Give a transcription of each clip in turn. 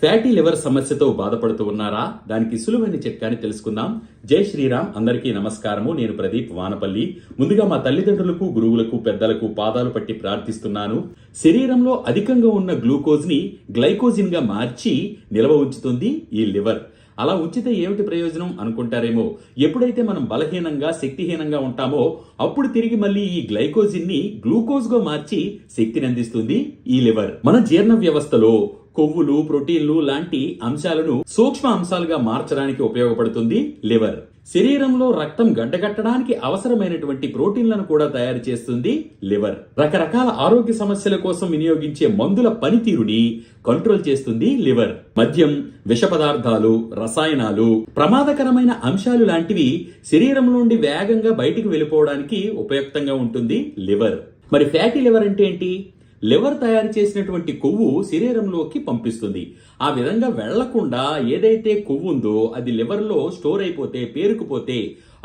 Fatty liver సమస్యతో బాధపడుతూ ఉన్నారా? దానికి సులువైన చిట్కాని తెలుసుకుందాం. జై శ్రీరామ్. అందరికీ నమస్కారము. నేను ప్రదీప్ వానపల్లి. ముందుగా మా తల్లిదండ్రులకు, గురువులకు, పెద్దలకు పాదాలు పట్టి ప్రార్థిస్తున్నాను. శరీరంలో అధికంగా ఉన్న గ్లూకోజ్ ని గ్లైకోజిన్ గా మార్చి నిల్వ ఉంచుతుంది ఈ లివర్. అలా ఉంచితే ఏమిటి ప్రయోజనం అనుకుంటారేమో. ఎప్పుడైతే మనం బలహీనంగా, శక్తిహీనంగా ఉంటామో అప్పుడు తిరిగి మళ్ళీ ఈ గ్లైకోజిన్ ని గ్లూకోజ్ గా మార్చి శక్తిని అందిస్తుంది ఈ లివర్. మన జీర్ణ వ్యవస్థలో కొవ్వులు, ప్రోటీన్లు లాంటి అంశాలను సూక్ష్మ అంశాలుగా మార్చడానికి ఉపయోగపడుతుంది లివర్. శరీరంలో రక్తం గడ్డగట్టడానికి అవసరమైనటువంటి ప్రోటీన్లను కూడా తయారు చేస్తుంది లివర్. రకరకాల ఆరోగ్య సమస్యల కోసం వినియోగించే మందుల పనితీరుని కంట్రోల్ చేస్తుంది లివర్. మద్యం, విష పదార్థాలు, రసాయనాలు, ప్రమాదకరమైన అంశాలు లాంటివి శరీరం నుండి వేగంగా బయటికి వెళ్ళిపోవడానికి ఉపయుక్తంగా ఉంటుంది లివర్. మరి ఫ్యాటీ లివర్ అంటే ఏంటి? లివర్ తయారు చేసినటువంటి కొవ్వు శరీరంలోకి పంపిస్తుంది. ఆ విధంగా వెళ్లకుండా ఏదైతే కొవ్వు ఉందో అది లివర్ లో స్టోర్ అయిపోతే, పేరుకుపోతే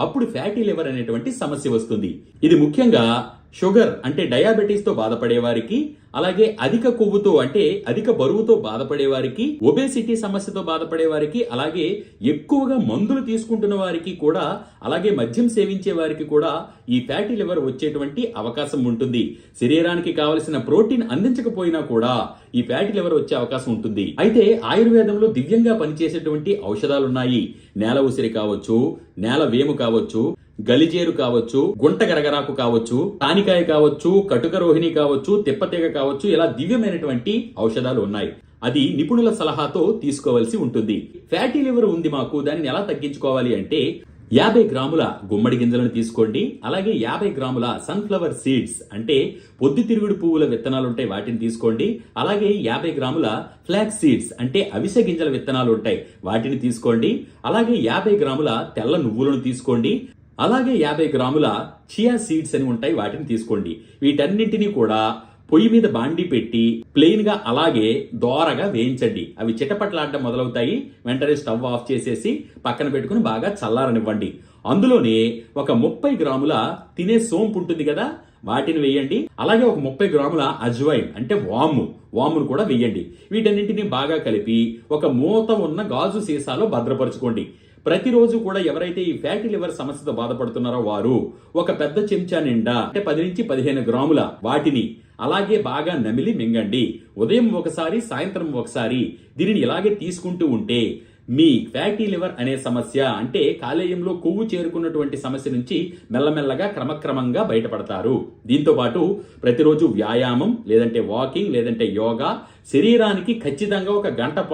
అప్పుడు ఫ్యాటీ లివర్ అనేటువంటి సమస్య వస్తుంది. ఇది ముఖ్యంగా షుగర్ అంటే డయాబెటీస్ తో బాధపడే వారికి, అలాగే అధిక కొవ్వుతో అంటే అధిక బరువుతో బాధపడే వారికి, ఒబేసిటీ సమస్యతో బాధపడే వారికి, అలాగే ఎక్కువగా మందులు తీసుకుంటున్న వారికి కూడా, అలాగే మద్యం సేవించే వారికి కూడా ఈ ఫ్యాటీ లివర్ వచ్చేటువంటి అవకాశం ఉంటుంది. శరీరానికి కావలసిన ప్రోటీన్ అందించకపోయినా కూడా ఈ ఫ్యాటీ లివర్ వచ్చే అవకాశం ఉంటుంది. అయితే ఆయుర్వేదంలో దివ్యంగా పనిచేసేటువంటి ఔషధాలున్నాయి. నేల ఉసిరి కావచ్చు, నేల వేము కావచ్చు, గలిజేరు కావచ్చు, గుంట గరగరాకు కావచ్చు, తానికాయ కావచ్చు, కటుక రోహిణి కావచ్చు, తిప్పతీగ కావచ్చు, ఇలా దివ్యమైనటువంటి ఔషధాలు ఉన్నాయి. అది నిపుణుల సలహాతో తీసుకోవాల్సి ఉంటుంది. ఫ్యాటీ లివర్ ఉంది మాకు, దాన్ని ఎలా తగ్గించుకోవాలి అంటే 50 గ్రాముల గుమ్మడి గింజలను తీసుకోండి. అలాగే 50 గ్రాముల సన్ఫ్లవర్ సీడ్స్ అంటే పొద్దుతిరుగుడు పువ్వుల విత్తనాలు ఉంటాయి, వాటిని తీసుకోండి. అలాగే 50 గ్రాముల ఫ్లాక్స్ సీడ్స్ అంటే అవిసె గింజల విత్తనాలు ఉంటాయి, వాటిని తీసుకోండి. అలాగే 50 గ్రాముల తెల్ల నువ్వులను తీసుకోండి. అలాగే 50 గ్రాముల చియా సీడ్స్ అని ఉంటాయి, వాటిని తీసుకోండి. వీటన్నింటినీ కూడా పొయ్యి మీద బాండి పెట్టి ప్లెయిన్ గా అలాగే దోరగా వేయించండి. అవి చిటపట్లాడడం మొదలవుతాయి. వెంటనే స్టవ్ ఆఫ్ చేసేసి పక్కన పెట్టుకుని బాగా చల్లారనివ్వండి. అందులోనే ఒక 30 గ్రాముల తినే సోంపు ఉంటుంది కదా, వాటిని వేయండి. అలాగే ఒక 30 గ్రాముల అజ్వైన్ అంటే వామును కూడా వేయండి. వీటన్నింటినీ బాగా కలిపి ఒక మూత ఉన్న గాజు సీసాలో భద్రపరచుకోండి. ప్రతిరోజు కూడా ఎవరైతే ఈ ఫ్యాటీ లివర్ సమస్యతో బాధపడుతున్నారో వారు ఒక పెద్ద చెంచా నిండా అంటే 10 నుంచి 15 గ్రాముల వాటిని అలాగే బాగా నమిలి మింగండి. ఉదయం ఒకసారి, సాయంత్రం ఒకసారి దీనిని ఇలాగే తీసుకుంటూ ఉంటే మీ ఫ్యాటీ లివర్ అనే సమస్య అంటే కాలేయంలో కొవ్వు చేరుకున్నటువంటి సమస్య నుంచి మెల్లమెల్లగా క్రమక్రమంగా బయటపడతారు. దీంతో పాటు ప్రతిరోజు వ్యాయామం, లేదంటే వాకింగ్, లేదంటే యోగా, శరీరానికి ఖచ్చితంగా ఒక గంట పాటు